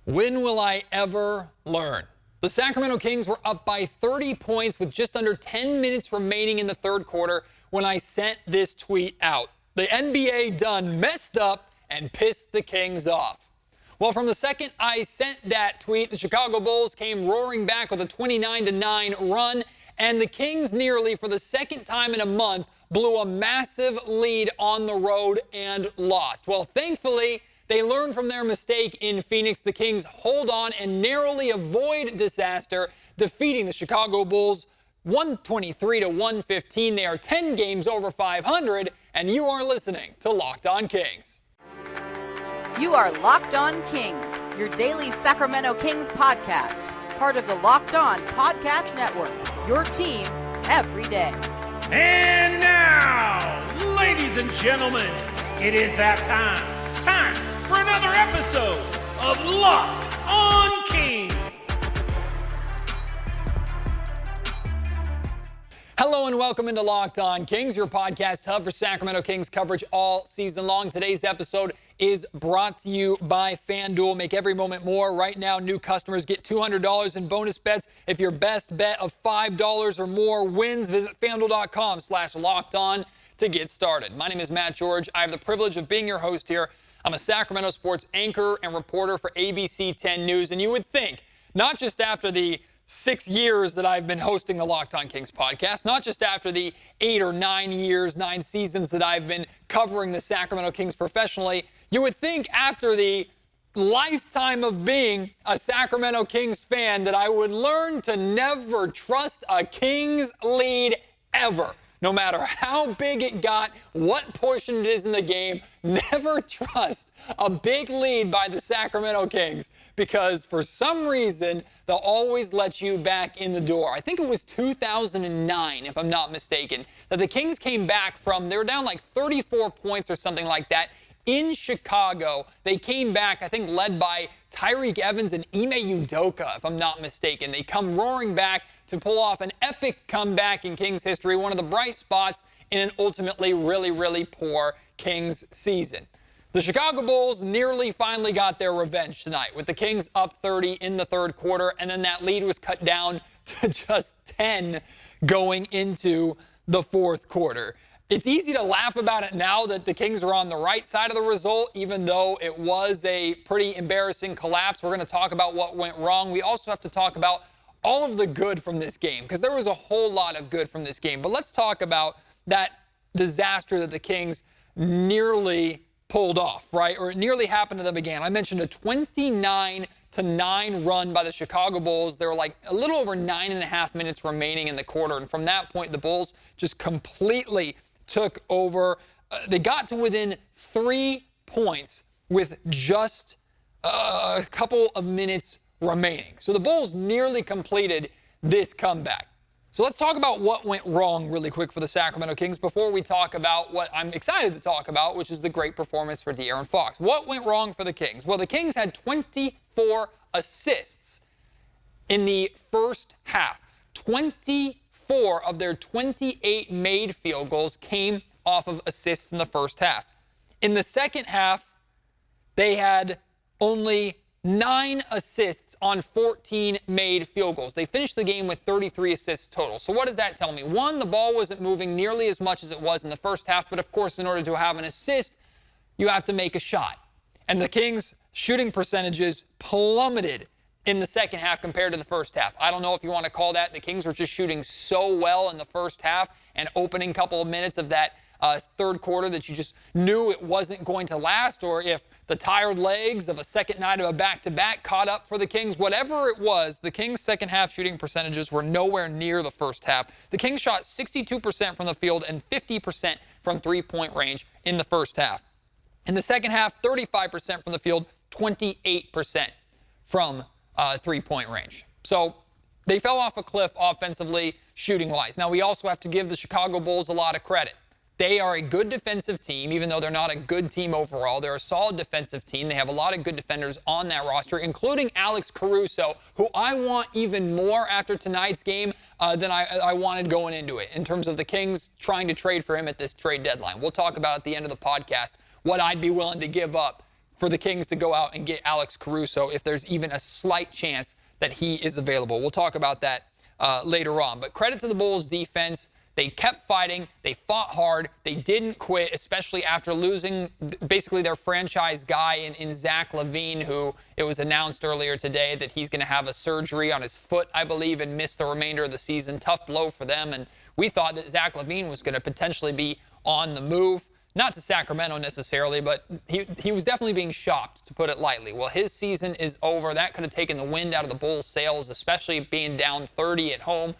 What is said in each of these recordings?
When will I ever learn? The Sacramento Kings were up by 30 points with just under 10 minutes remaining in the third quarter when I sent this tweet out. The NBA done messed up and pissed the Kings off. Well, from the second I sent that tweet, the Chicago Bulls came roaring back with a 29-9 run, and the Kings nearly, for the second time in a month, blew a massive lead on the road and lost. Well, thankfully, they learned from their mistake in Phoenix. The Kings hold on and narrowly avoid disaster, defeating the Chicago Bulls 123-115. They are 10 games over 500, and you are listening to Locked On Kings. You are Locked On Kings, your daily Sacramento Kings podcast, part of the Locked On Podcast Network, your team every day. And now, ladies and gentlemen, it is that time for another episode of Locked On Kings. Hello and welcome into Locked On Kings, your podcast hub for Sacramento Kings coverage all season long. Today's episode is brought to you by FanDuel. Make every moment more. Right now, new customers get $200 in bonus bets if your best bet of $5 or more wins. Visit FanDuel.com/LockedOn to get started. My name is Matt George. I have the privilege of being your host here. I'm a Sacramento sports anchor and reporter for ABC 10 News. And you would think, not just after the 6 years that I've been hosting the Locked On Kings podcast, not just after the 8 or 9 years, 9 seasons that I've been covering the Sacramento Kings professionally, you would think after the lifetime of being a Sacramento Kings fan that I would learn to never trust a Kings lead ever. No matter how big it got, what portion it is in the game, never trust a big lead by the Sacramento Kings because for some reason, they'll always let you back in the door. I think it was 2009, if I'm not mistaken, that the Kings came back from, they were down like 34 points or something like that in Chicago. They came back, I think, led by Tyreek Evans and Ime Udoka, if I'm not mistaken. They come roaring back to pull off an epic comeback in Kings history, one of the bright spots in an ultimately really, really poor Kings season. The Chicago Bulls nearly finally got their revenge tonight with the Kings up 30 in the third quarter, and then that lead was cut down to just 10 going into the fourth quarter. It's easy to laugh about it now that the Kings are on the right side of the result, even though it was a pretty embarrassing collapse. We're going to talk about what went wrong. We also have to talk about all of the good from this game, because there was a whole lot of good from this game. But let's talk about that disaster that the Kings nearly pulled off, right? Or it nearly happened to them again. I mentioned a 29-9 run by the Chicago Bulls. There were like a little over 9.5 minutes remaining in the quarter. And from that point, the Bulls just completely took over. They got to within 3 points with just a couple of minutes remaining. So the Bulls nearly completed this comeback. So let's talk about what went wrong really quick for the Sacramento Kings before we talk about what I'm excited to talk about, which is the great performance for De'Aaron Fox. What went wrong for the Kings? Well, the Kings had 24 assists in the first half. 24 of their 28 made field goals came off of assists in the first half. In the second half, they had only 9 assists on 14 made field goals. They finished the game with 33 assists total. So what does that tell me? One, the ball wasn't moving nearly as much as it was in the first half, but of course, in order to have an assist, you have to make a shot. And the Kings' shooting percentages plummeted in the second half compared to the first half. I don't know if you want to call that. The Kings were just shooting so well in the first half and opening couple of minutes of that third quarter that you just knew it wasn't going to last, or if the tired legs of a second night of a back-to-back caught up for the Kings. Whatever it was, the Kings' second half shooting percentages were nowhere near the first half. The Kings shot 62% from the field and 50% from three-point range in the first half. In the second half, 35% from the field, 28% from three-point range. So they fell off a cliff offensively, shooting-wise. Now, we also have to give the Chicago Bulls a lot of credit. They are a good defensive team, even though they're not a good team overall. They're a solid defensive team. They have a lot of good defenders on that roster, including Alex Caruso, who I want even more after tonight's game than I wanted going into it, in terms of the Kings trying to trade for him at this trade deadline. We'll talk about at the end of the podcast what I'd be willing to give up for the Kings to go out and get Alex Caruso if there's even a slight chance that he is available. We'll talk about that later on. But credit to the Bulls defense. They kept fighting. They fought hard. They didn't quit, especially after losing basically their franchise guy in Zach LaVine, who it was announced earlier today that he's going to have a surgery on his foot, I believe, and miss the remainder of the season. Tough blow for them. And we thought that Zach LaVine was going to potentially be on the move. Not to Sacramento necessarily, but he was definitely being shopped, to put it lightly. Well, his season is over. That could have taken the wind out of the Bulls' sails, especially being down 30 at home.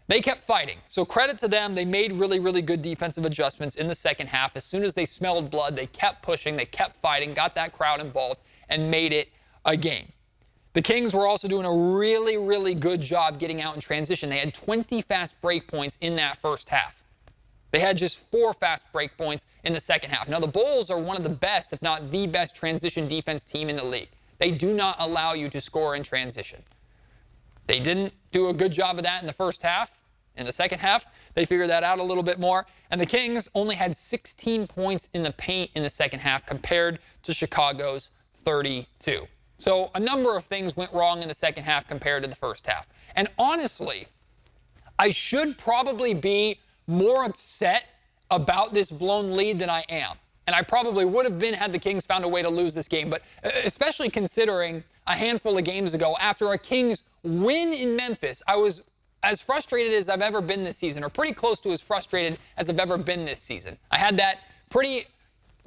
They kept fighting. So credit to them. They made really, really good defensive adjustments in the second half. As soon as they smelled blood, they kept pushing, they kept fighting, got that crowd involved, and made it a game. The Kings were also doing a really, really good job getting out in transition. They had 20 fast break points in that first half. They had just 4 fast break points in the second half. Now, the Bulls are one of the best, if not the best, transition defense team in the league. They do not allow you to score in transition. They didn't do a good job of that in the first half. In the second half, they figured that out a little bit more. And the Kings only had 16 points in the paint in the second half compared to Chicago's 32. So a number of things went wrong in the second half compared to the first half. And honestly, I should probably be more upset about this blown lead than I am. And I probably would have been had the Kings found a way to lose this game. But especially considering a handful of games ago, after a Kings win in Memphis, I was as frustrated as I've ever been this season, or pretty close to as frustrated as I've ever been this season. I had that pretty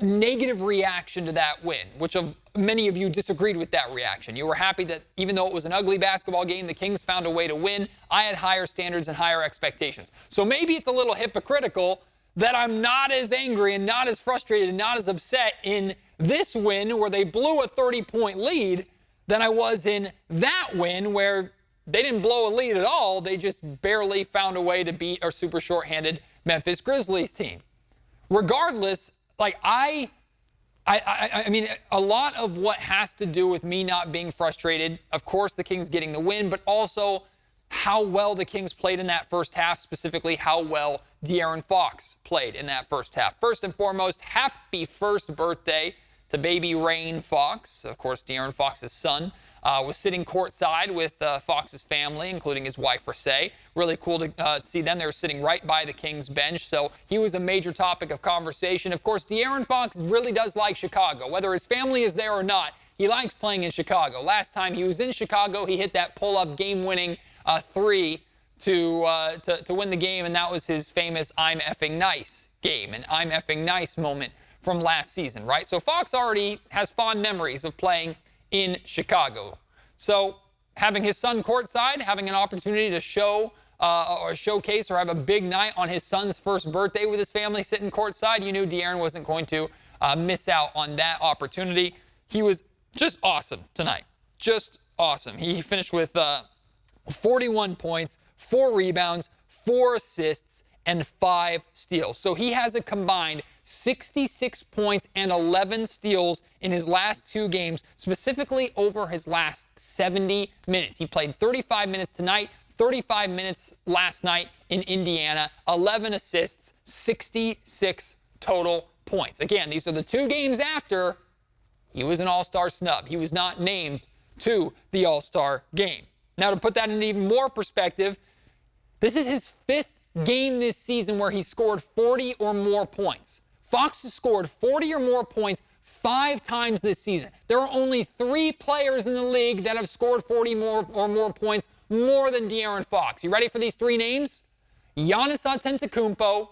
negative reaction to that win, which many of you disagreed with that reaction. You were happy that even though it was an ugly basketball game, the Kings found a way to win. I had higher standards and higher expectations. So maybe it's a little hypocritical that I'm not as angry and not as frustrated and not as upset in this win where they blew a 30-point lead than I was in that win where they didn't blow a lead at all. They just barely found a way to beat our super shorthanded Memphis Grizzlies team. Regardless, I mean, a lot of what has to do with me not being frustrated, of course, the Kings getting the win, but also how well the Kings played in that first half, specifically how well De'Aaron Fox played in that first half. First and foremost, happy first birthday to baby Rain Fox. Of course, De'Aaron Fox's son. Was sitting courtside with Fox's family, including his wife, Rasay. Really cool to see them. They were sitting right by the Kings bench, so he was a major topic of conversation. Of course, De'Aaron Fox really does like Chicago. Whether his family is there or not, he likes playing in Chicago. Last time he was in Chicago, he hit that pull-up game-winning 3 to win the game, and that was his famous I'm effing nice game, an I'm effing nice moment from last season, right? So Fox already has fond memories of playing in Chicago. So having his son courtside, having an opportunity to show or showcase or have a big night on his son's first birthday with his family sitting courtside, you knew De'Aaron wasn't going to miss out on that opportunity. He was just awesome tonight. Just awesome. He finished with 41 points, 4 rebounds, 4 assists, and 5 steals. So he has a combined 66 points and 11 steals in his last 2 games, specifically over his last 70 minutes. He played 35 minutes tonight, 35 minutes last night in Indiana, 11 assists, 66 total points. Again, these are the 2 games after he was an All-Star snub. He was not named to the All-Star game. Now, to put that into even more perspective, this is his 5th game this season where he scored 40 or more points. Fox has scored 40 or more points 5 times this season. There are only 3 players in the league that have scored 40 or more points more than De'Aaron Fox. You ready for these 3 names? Giannis Antetokounmpo,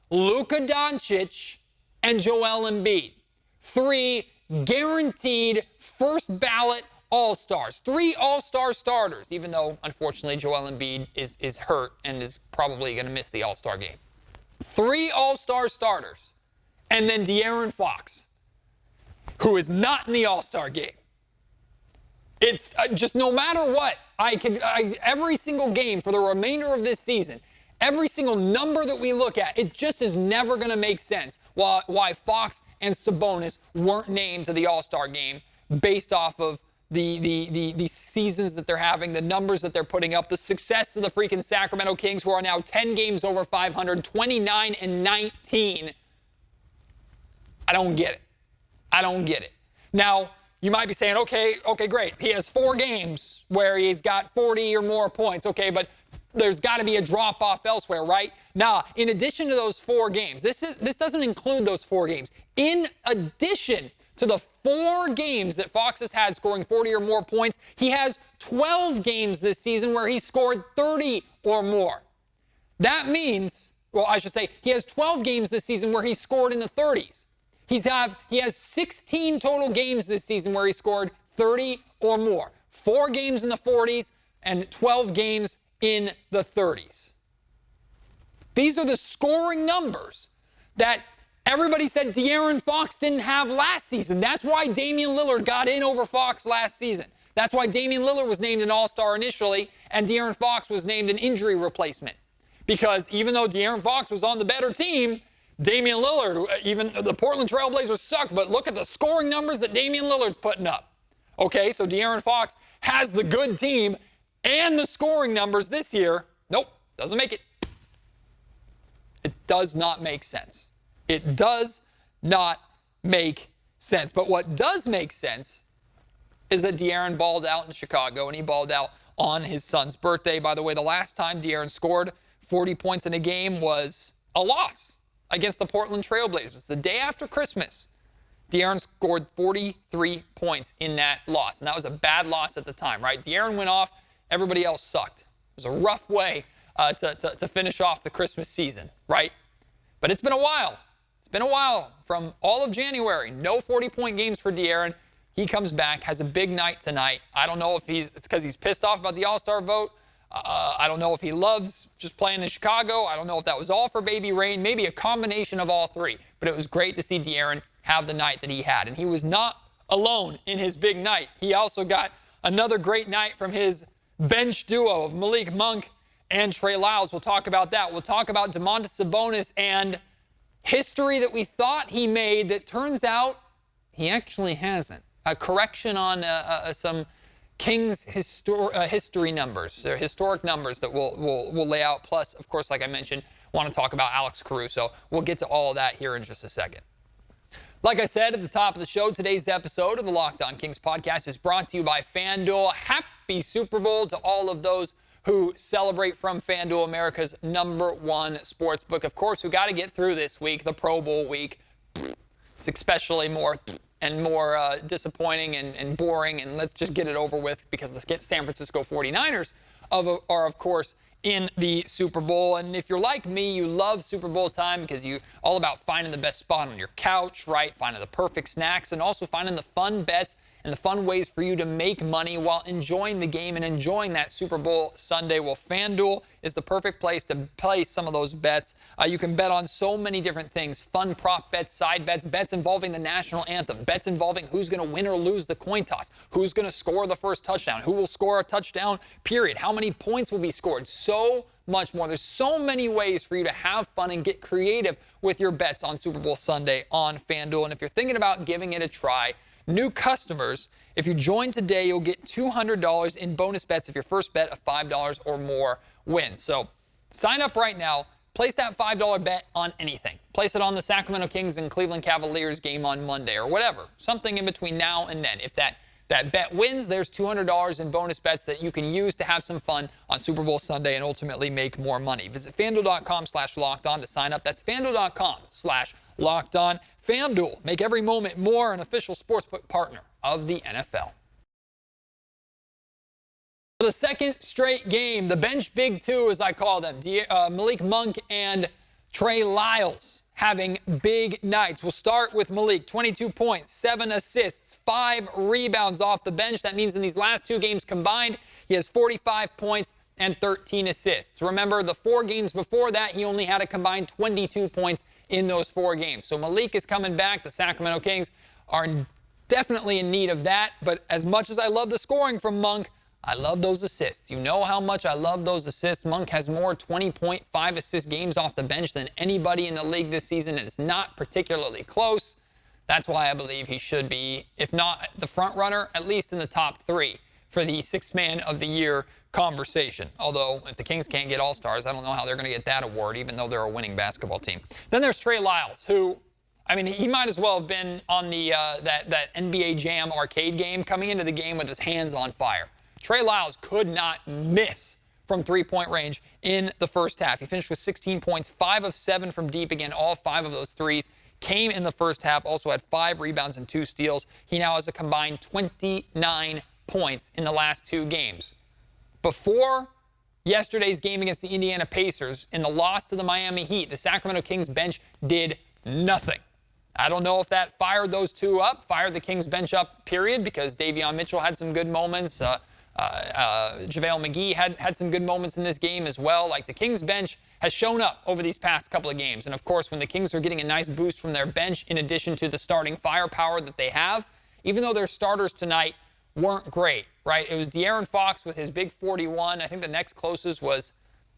Luka Doncic, and Joel Embiid. 3 guaranteed first ballot All-Stars. 3 All-Star starters, even though, unfortunately, Joel Embiid is hurt and is probably going to miss the All-Star game. 3 All-Star starters. And then De'Aaron Fox, who is not in the All-Star game. It's just no matter what, every single game for the remainder of this season, every single number that we look at, it just is never going to make sense why Fox and Sabonis weren't named to the All-Star game based off of the seasons that they're having, the numbers that they're putting up, the success of the freaking Sacramento Kings, who are now 10 games over 500, 29-19. I don't get it. Now, you might be saying, okay, great. He has 4 games where he's got 40 or more points. Okay, but there's got to be a drop-off elsewhere, right? Now, in addition to those 4 games, this doesn't include those 4 games. In addition to the 4 games that Fox has had scoring 40 or more points, he has 12 games this season where he scored 30 or more. That means, well, I should say, he has 12 games this season where he scored in the 30s. He has 16 total games this season where he scored 30 or more. 4 games in the 40s and 12 games in the 30s. These are the scoring numbers that everybody said De'Aaron Fox didn't have last season. That's why Damian Lillard got in over Fox last season. That's why Damian Lillard was named an All-Star initially and De'Aaron Fox was named an injury replacement. Because even though De'Aaron Fox was on the better team, Damian Lillard, even the Portland Trail Blazers sucked, but look at the scoring numbers that Damian Lillard's putting up. Okay, so De'Aaron Fox has the good team and the scoring numbers this year. Nope, doesn't make it. It does not make sense. It does not make sense. But what does make sense is that De'Aaron balled out in Chicago, and he balled out on his son's birthday. By the way, the last time De'Aaron scored 40 points in a game was a loss against the Portland Trail Blazers. The day after Christmas, De'Aaron scored 43 points in that loss, and that was a bad loss at the time, right? De'Aaron went off. Everybody else sucked. It was a rough way to finish off the Christmas season, right? But it's been a while. It's been a while from all of January. No 40-point games for De'Aaron. He comes back, has a big night tonight. I don't know if it's because he's pissed off about the All-Star vote. I don't know if he loves just playing in Chicago. I don't know if that was all for Baby Rain. Maybe a combination of all 3. But it was great to see De'Aaron have the night that he had. And he was not alone in his big night. He also got another great night from his bench duo of Malik Monk and Trey Lyles. We'll talk about that. We'll talk about Domantas Sabonis and history that we thought he made that turns out he actually hasn't. A correction on some Kings history numbers, or historic numbers that we'll lay out. Plus, of course, like I mentioned, want to talk about Alex Caruso. We'll get to all of that here in just a second. Like I said at the top of the show, today's episode of the Locked On Kings podcast is brought to you by FanDuel. Happy Super Bowl to all of those who celebrate from FanDuel, America's #1 sports book. Of course, we got to get through this week, the Pro Bowl week. It's especially more disappointing and boring, and let's just get it over with because the San Francisco 49ers are, of course, in the Super Bowl. And if you're like me, you love Super Bowl time because you're all about finding the best spot on your couch, right? Finding the perfect snacks and also finding the fun bets and the fun ways for you to make money while enjoying the game and enjoying that Super Bowl Sunday. Well, FanDuel is the perfect place to place some of those bets. You can bet on so many different things. Fun prop bets, side bets, bets involving the national anthem, bets involving who's going to win or lose the coin toss, who's going to score the first touchdown, who will score a touchdown, period, how many points will be scored, so much more. There's so many ways for you to have fun and get creative with your bets on Super Bowl Sunday on FanDuel. And if you're thinking about giving it a try, new customers, if you join today, you'll get $200 in bonus bets if your first bet of $5 or more wins. So sign up right now. Place that $5 bet on anything. Place it on the Sacramento Kings and Cleveland Cavaliers game on Monday or whatever. Something in between now and then. If that bet wins, there's $200 in bonus bets that you can use to have some fun on Super Bowl Sunday and ultimately make more money. Visit FanDuel.com/lockedon to sign up. That's FanDuel.com/lockedon. FanDuel, make every moment more, an official sportsbook partner of the NFL. For the second straight game, the bench big two, as I call them, Malik Monk and Trey Lyles having big nights. We'll start with Malik, 22 points, 7 assists, 5 rebounds off the bench. That means in these last 2 games combined, he has 45 points and 13 assists. Remember, the 4 games before that, he only had a combined 22 points in those 4 games. So Malik is coming back. The Sacramento Kings are definitely in need of that. But as much as I love the scoring from Monk, I love those assists. You know how much I love those assists. Monk has more 20.5 assist games off the bench than anybody in the league this season, and it's not particularly close. That's why I believe he should be, if not the front runner, at least in the top 3 for the 6th Man of the Year conversation. Although, if the Kings can't get All-Stars, I don't know how they're going to get that award, even though they're a winning basketball team. Then there's Trey Lyles, who I mean, he might as well have been on the that NBA Jam arcade game, coming into the game with his hands on fire. Trey Lyles could not miss from three-point range in the first half. He finished with 16 points, 5 of 7 from deep. Again, all 5 of those threes came in the first half. Also had 5 rebounds and 2 steals. He now has a combined 29 points in the last 2 games. Before yesterday's game against the Indiana Pacers, in the loss to the Miami Heat, the Sacramento Kings bench did nothing. I don't know if that fired those two up, fired the Kings bench up, period, because Davion Mitchell had some good moments. JaVale McGee had some good moments in this game as well. Like, the Kings bench has shown up over these past couple of games. And, of course, when the Kings are getting a nice boost from their bench in addition to the starting firepower that they have, even though their starters tonight weren't great, right? It was De'Aaron Fox with his big 41. I think the next closest was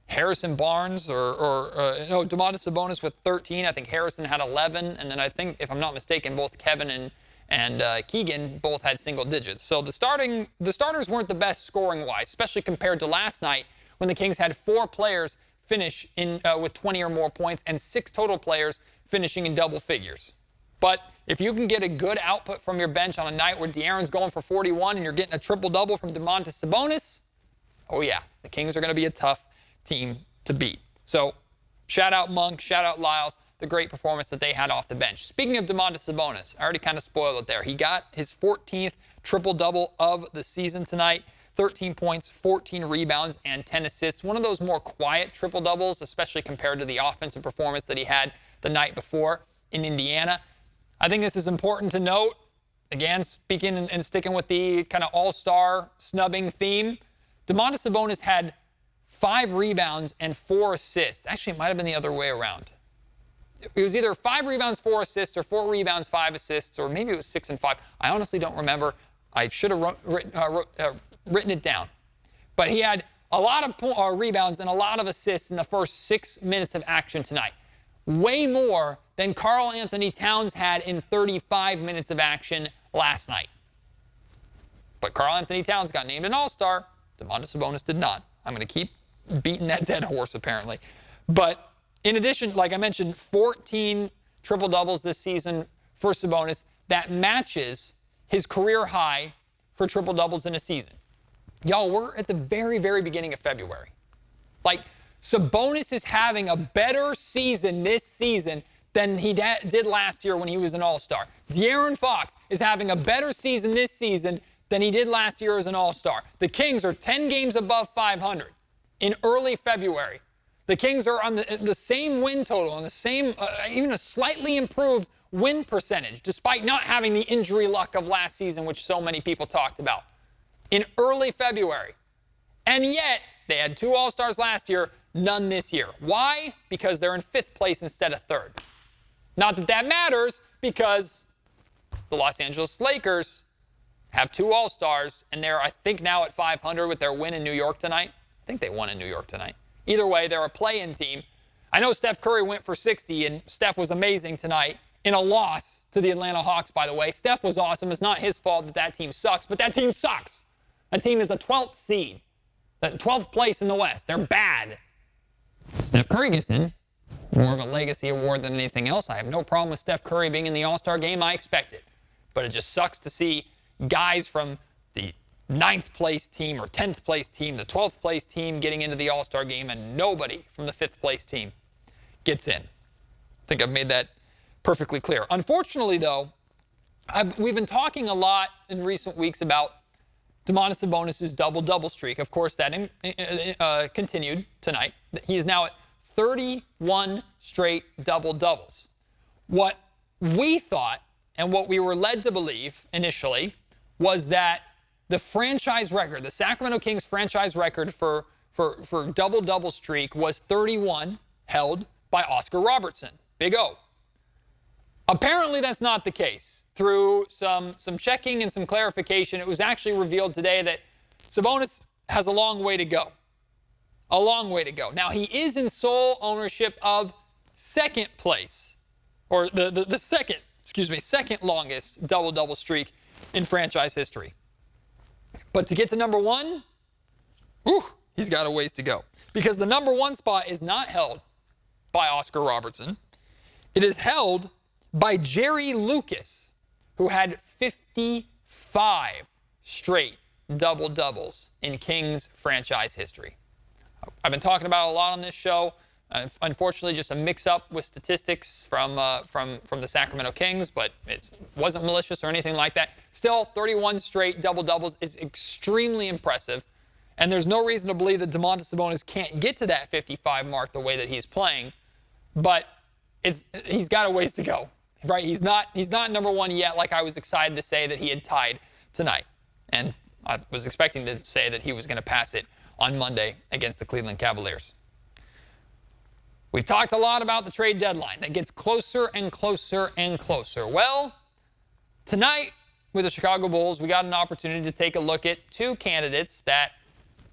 Harrison Barnes no, Domantas Sabonis with 13. I think Harrison had 11. And then I think, if I'm not mistaken, both Kevin and Keegan both had single digits. So the starters weren't the best scoring-wise, especially compared to last night when the Kings had 4 players finish in with 20 or more points and 6 total players finishing in double figures. But if you can get a good output from your bench on a night where De'Aaron's going for 41 and you're getting a triple-double from Domantas Sabonis, oh yeah, the Kings are going to be a tough team to beat. So shout out Monk, shout out Lyles, the great performance that they had off the bench. Speaking of Domantas Sabonis, I already kind of spoiled it there. He got his 14th triple-double of the season tonight. 13 points, 14 rebounds, and 10 assists. One of those more quiet triple-doubles, especially compared to the offensive performance that he had the night before in Indiana. I think this is important to note. Again, speaking and sticking with the kind of all-star snubbing theme, Domantas Sabonis had 5 rebounds and 4 assists. Actually, it might have been the other way around. It was either 5 rebounds, 4 assists, or 4 rebounds, 5 assists, or maybe it was 6 and 5. I honestly don't remember. I should have written it down. But he had a lot of rebounds and a lot of assists in the first 6 minutes of action tonight. Way more than Karl Anthony Towns had in 35 minutes of action last night. But Karl Anthony Towns got named an All-Star. Domantas Sabonis did not. I'm going to keep beating that dead horse, apparently. But in addition, like I mentioned, 14 triple-doubles this season for Sabonis. That matches his career high for triple-doubles in a season. Y'all, we're at the very, very beginning of February. Like, Sabonis is having a better season this season than he did last year when he was an All-Star. De'Aaron Fox is having a better season this season than he did last year as an All-Star. The Kings are 10 games above 500 in early February. The Kings are on the same win total, on the same, even a slightly improved win percentage, despite not having the injury luck of last season, which so many people talked about, in early February. And yet, they had 2 All-Stars last year, none this year. Why? Because they're in 5th place instead of 3rd. Not that that matters, because the Los Angeles Lakers have 2 All-Stars, and they're, I think, now at 500 with their win in New York tonight. I think they won in New York tonight. Either way, they're a play-in team. I know Steph Curry went for 60, and Steph was amazing tonight in a loss to the Atlanta Hawks, by the way. Steph was awesome. It's not his fault that that team sucks, but that team sucks. That team is the 12th seed, the 12th place in the West. They're bad. Steph Curry gets in. More of a legacy award than anything else. I have no problem with Steph Curry being in the All-Star game. I expect it. But it just sucks to see guys from the 9th place team or 10th place team, the 12th place team getting into the All-Star game, and nobody from the 5th place team gets in. I think I've made that perfectly clear. Unfortunately, though, we've been talking a lot in recent weeks about Domantas Sabonis' double-double streak. Of course, that continued tonight. He is now at 31 straight double-doubles. What we thought and what we were led to believe initially was that the franchise record, the Sacramento Kings franchise record for double-double streak was 31, held by Oscar Robertson, Big O. Apparently, that's not the case. Through some checking and some clarification, it was actually revealed today that Sabonis has a long way to go. A long way to go. Now, he is in sole ownership of 2nd place, or the second longest double-double streak in franchise history. But to get to number 1, he's got a ways to go. Because the number 1 spot is not held by Oscar Robertson. It is held by Jerry Lucas, who had 55 straight double-doubles in Kings franchise history. I've been talking about it a lot on this show. Unfortunately, just a mix-up with statistics from the Sacramento Kings, but it wasn't malicious or anything like that. Still, 31 straight double-doubles is extremely impressive, and there's no reason to believe that Domantas Sabonis can't get to that 55 mark the way that he's playing, but he's got a ways to go, right? He's not number one yet, like I was excited to say that he had tied tonight, and I was expecting to say that he was going to pass it on Monday against the Cleveland Cavaliers. We've talked a lot about the trade deadline that gets closer and closer and closer. Well, tonight with the Chicago Bulls, we got an opportunity to take a look at two candidates that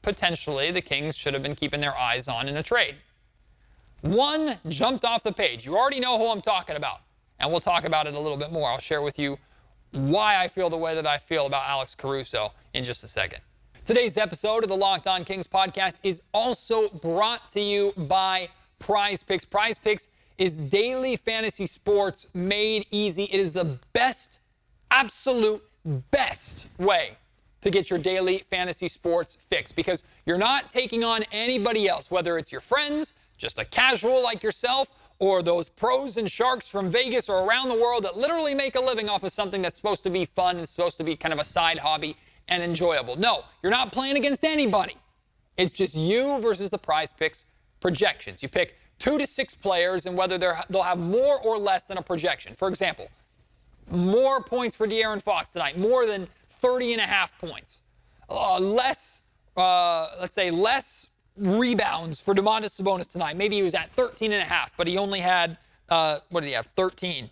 potentially the Kings should have been keeping their eyes on in a trade. One jumped off the page. You already know who I'm talking about, and we'll talk about it a little bit more. I'll share with you why I feel the way that I feel about Alex Caruso in just a second. Today's episode of the Locked On Kings podcast is also brought to you by PrizePicks. PrizePicks is daily fantasy sports made easy. It is the best, absolute best way to get your daily fantasy sports fix because you're not taking on anybody else, whether it's your friends, just a casual like yourself, or those pros and sharks from Vegas or around the world that literally make a living off of something that's supposed to be fun and supposed to be kind of a side hobby and enjoyable. No, you're not playing against anybody. It's just you versus the PrizePicks projections. You pick 2 to 6 players and whether they'll have more or less than a projection. For example, more points for De'Aaron Fox tonight, more than 30.5 points. Less rebounds for Domantas Sabonis tonight. Maybe he was at 13.5, but he only had, 13.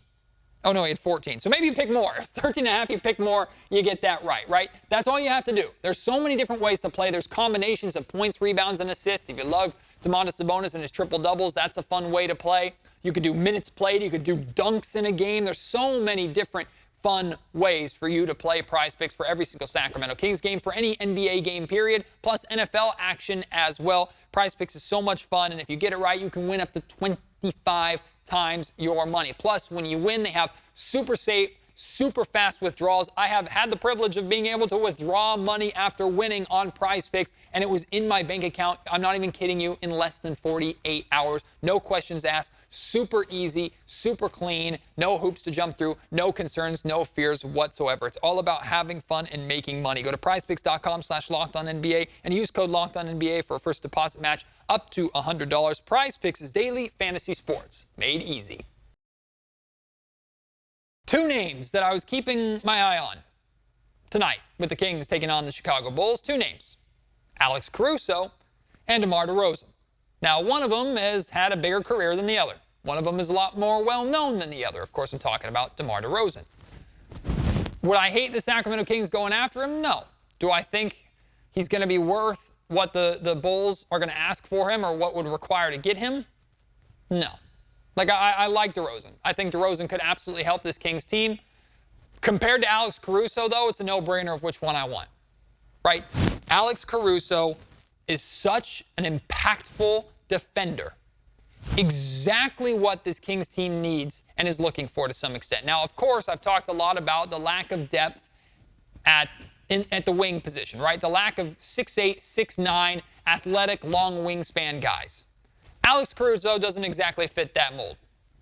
Oh, no, he had 14. So maybe you pick more. 13.5, you pick more, you get that right? That's all you have to do. There's so many different ways to play. There's combinations of points, rebounds, and assists. If you love Domantas Sabonis and his triple-doubles, that's a fun way to play. You could do minutes played. You could do dunks in a game. There's so many different fun ways for you to play PrizePicks for every single Sacramento Kings game, for any NBA game period, plus NFL action as well. PrizePicks is so much fun, and if you get it right, you can win up to 25 times your money. Plus, when you win, they have super safe, super fast withdrawals. I have had the privilege of being able to withdraw money after winning on PrizePicks, and it was in my bank account, I'm not even kidding you, in less than 48 hours. No questions asked, super easy, super clean, no hoops to jump through, no concerns, no fears whatsoever. It's all about having fun and making money. Go to prizepicks.com/LockedOnNBA and use code LockedOnNBA for a first deposit match up to $100. PrizePicks is daily fantasy sports made easy. Two names that I was keeping my eye on tonight with the Kings taking on the Chicago Bulls. Two names, Alex Caruso and DeMar DeRozan. Now, one of them has had a bigger career than the other. One of them is a lot more well-known than the other. Of course, I'm talking about DeMar DeRozan. Would I hate the Sacramento Kings going after him? No. Do I think he's going to be worth what the Bulls are going to ask for him or what would require to get him? No. I like DeRozan. I think DeRozan could absolutely help this Kings team. Compared to Alex Caruso, though, it's a no-brainer of which one I want, right? Alex Caruso is such an impactful defender. Exactly what this Kings team needs and is looking for to some extent. Now, of course, I've talked a lot about the lack of depth at the wing position, right? The lack of 6'8", 6'9", athletic, long wingspan guys. Alex Caruso doesn't exactly fit that mold,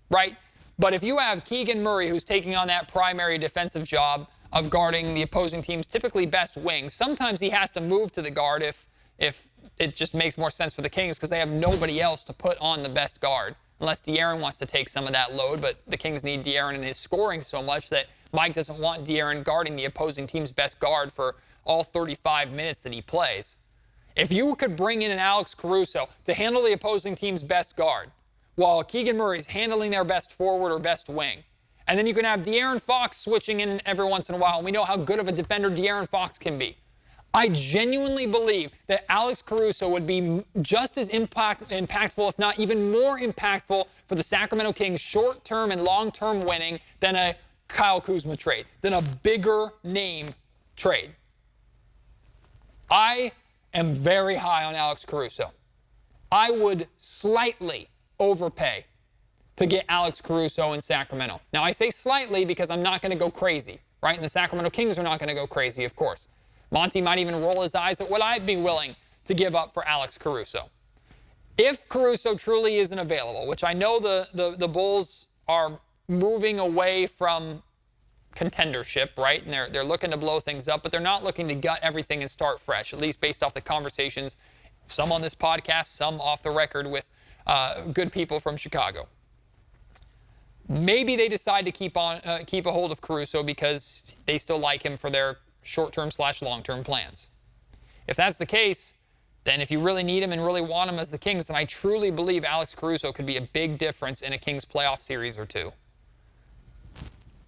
right? But if you have Keegan Murray, who's taking on that primary defensive job of guarding the opposing team's typically best wings, sometimes he has to move to the guard if it just makes more sense for the Kings because they have nobody else to put on the best guard, unless De'Aaron wants to take some of that load. But the Kings need De'Aaron in his scoring so much that Mike doesn't want De'Aaron guarding the opposing team's best guard for all 35 minutes that he plays. If you could bring in an Alex Caruso to handle the opposing team's best guard while Keegan Murray's handling their best forward or best wing, and then you can have De'Aaron Fox switching in every once in a while, and we know how good of a defender De'Aaron Fox can be. I genuinely believe that Alex Caruso would be just as impactful, if not even more impactful, for the Sacramento Kings short-term and long-term winning than a Kyle Kuzma trade, than a bigger name trade. I am very high on Alex Caruso. I would slightly overpay to get Alex Caruso in Sacramento. Now, I say slightly because I'm not going to go crazy, right? And the Sacramento Kings are not going to go crazy, of course. Monty might even roll his eyes at what I'd be willing to give up for Alex Caruso. If Caruso truly isn't available, which I know the Bulls are moving away from contendership, right? And they're looking to blow things up, but they're not looking to gut everything and start fresh, at least based off the conversations, some on this podcast, some off the record with good people from Chicago. Maybe they decide to keep a hold of Caruso because they still like him for their short-term / long-term plans. If that's the case, then if you really need him and really want him as the Kings, then I truly believe Alex Caruso could be a big difference in a Kings playoff series or two.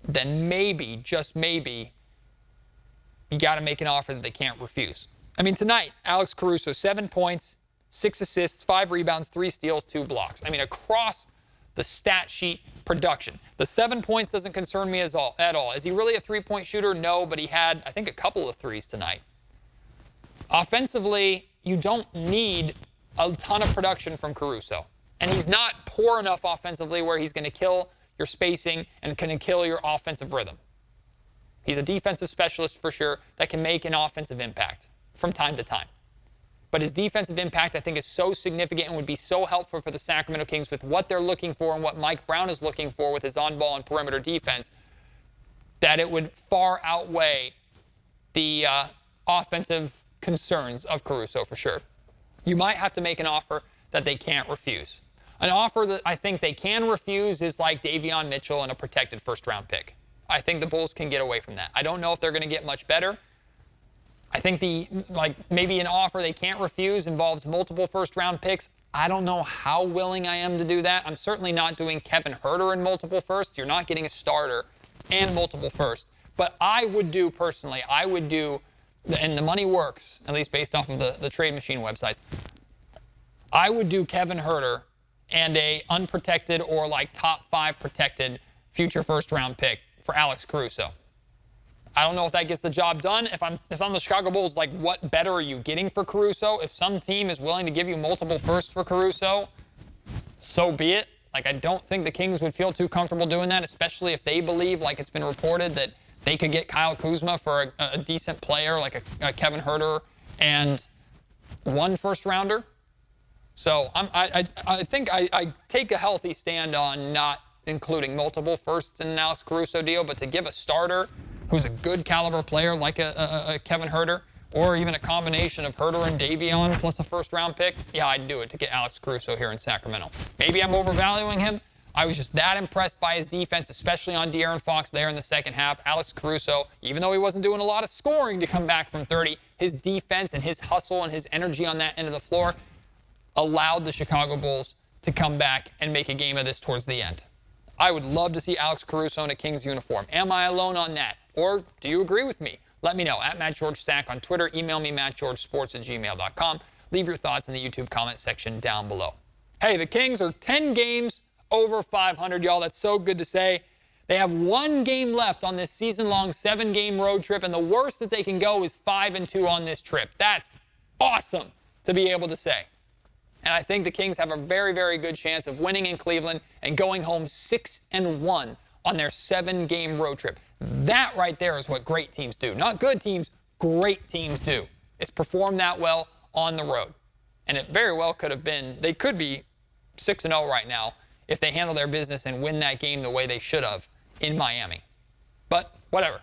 Then maybe, just maybe, you got to make an offer that they can't refuse. I mean, tonight, Alex Caruso, 7 points, 6 assists, 5 rebounds, 3 steals, 2 blocks. I mean, across the stat sheet production. The 7 points doesn't concern me at all. Is he really a three-point shooter? No, but he had, I think, a couple of threes tonight. Offensively, you don't need a ton of production from Caruso. And he's not poor enough offensively where he's going to kill your spacing and can kill your offensive rhythm. He's a defensive specialist for sure that can make an offensive impact from time to time. But his defensive impact, I think, is so significant and would be so helpful for the Sacramento Kings with what they're looking for and what Mike Brown is looking for with his on-ball and perimeter defense, that it would far outweigh the offensive concerns of Caruso for sure. You might have to make an offer that they can't refuse. An offer that I think they can refuse is like Davion Mitchell and a protected first-round pick. I think the Bulls can get away from that. I don't know if they're going to get much better. I think maybe an offer they can't refuse involves multiple first-round picks. I don't know how willing I am to do that. I'm certainly not doing Kevin Huerter in multiple firsts. You're not getting a starter and multiple firsts. But I would do, personally, and the money works, at least based off of the trade machine websites, I would do Kevin Huerter and a unprotected or like top 5 protected future first-round pick for Alex Caruso. I don't know if that gets the job done. If I'm the Chicago Bulls, like, what better are you getting for Caruso? If some team is willing to give you multiple firsts for Caruso, so be it. Like, I don't think the Kings would feel too comfortable doing that, especially if they believe, like it's been reported, that they could get Kyle Kuzma for a decent player like a Kevin Huerter and 1 first-rounder. So I think I take a healthy stand on not including multiple firsts in an Alex Caruso deal, but to give a starter who's a good caliber player like a Kevin Huerter, or even a combination of Huerter and Davion plus a first-round pick, yeah, I'd do it to get Alex Caruso here in Sacramento. Maybe I'm overvaluing him. I was just that impressed by his defense, especially on De'Aaron Fox there in the second half. Alex Caruso, even though he wasn't doing a lot of scoring to come back from 30, his defense and his hustle and his energy on that end of the floor allowed the Chicago Bulls to come back and make a game of this towards the end. I would love to see Alex Caruso in a Kings uniform. Am I alone on that? Or do you agree with me? Let me know at MattGeorgeSack on Twitter. Email me, mattgeorgesports@gmail.com. Leave your thoughts in the YouTube comment section down below. Hey, the Kings are 10 games over 500, y'all. That's so good to say. They have 1 game left on this season-long 7-game road trip, and the worst that they can go is 5-2 on this trip. That's awesome to be able to say. And I think the Kings have a very, very good chance of winning in Cleveland and going home 6-1 on their 7-game road trip. That right there is what great teams do. Not good teams, great teams do. It's perform that well on the road. And it very well could have been, they could be 6-0 right now if they handle their business and win that game the way they should have in Miami. But whatever.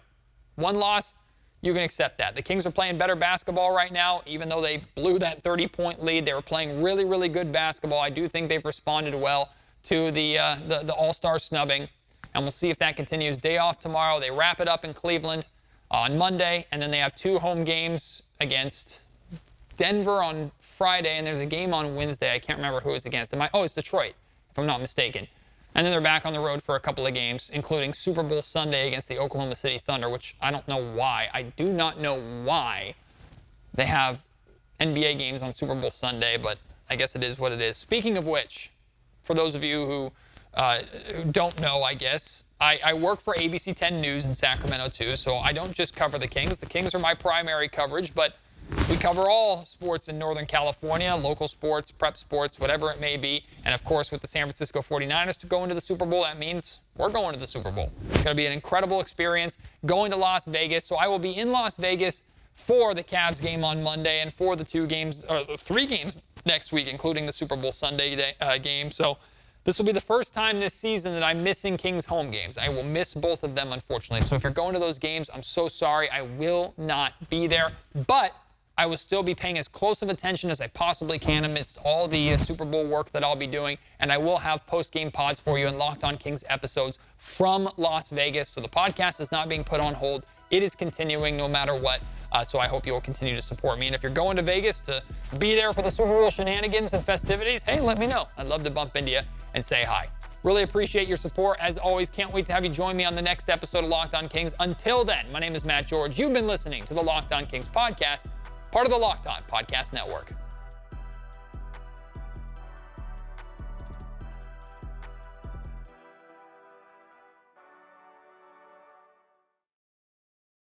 1 loss, you can accept that. The Kings are playing better basketball right now, even though they blew that 30-point lead. They were playing really, really good basketball. I do think they've responded well to the All-Star snubbing, and we'll see if that continues. Day off tomorrow. They wrap it up in Cleveland on Monday, and then they have 2 home games against Denver on Friday, and there's a game on Wednesday. I can't remember who it's against. It's Detroit, if I'm not mistaken. And then they're back on the road for a couple of games, including Super Bowl Sunday against the Oklahoma City Thunder, which I don't know why. I do not know why they have NBA games on Super Bowl Sunday, but I guess it is what it is. Speaking of which, for those of you who don't know, I guess, I work for ABC 10 News in Sacramento too, so I don't just cover the Kings. The Kings are my primary coverage, but We cover all sports in Northern California, local sports, prep sports, whatever it may be. And of course, with the San Francisco 49ers to go into the Super Bowl, that means we're going to the Super Bowl. It's going to be an incredible experience going to Las Vegas. So I will be in Las Vegas for the Cavs game on Monday and for the 3 games next week, including the Super Bowl Sunday game. So this will be the first time this season that I'm missing Kings home games. I will miss both of them, unfortunately. So if you're going to those games, I'm so sorry. I will not be there. But I will still be paying as close of attention as I possibly can amidst all the Super Bowl work that I'll be doing. And I will have post-game pods for you and Locked On Kings episodes from Las Vegas. So the podcast is not being put on hold. It is continuing no matter what. So I hope you will continue to support me. And if you're going to Vegas to be there for the Super Bowl shenanigans and festivities, hey, let me know. I'd love to bump into you and say hi. Really appreciate your support. As always, can't wait to have you join me on the next episode of Locked On Kings. Until then, my name is Matt George. You've been listening to the Locked On Kings podcast, part of the Locked On Podcast Network.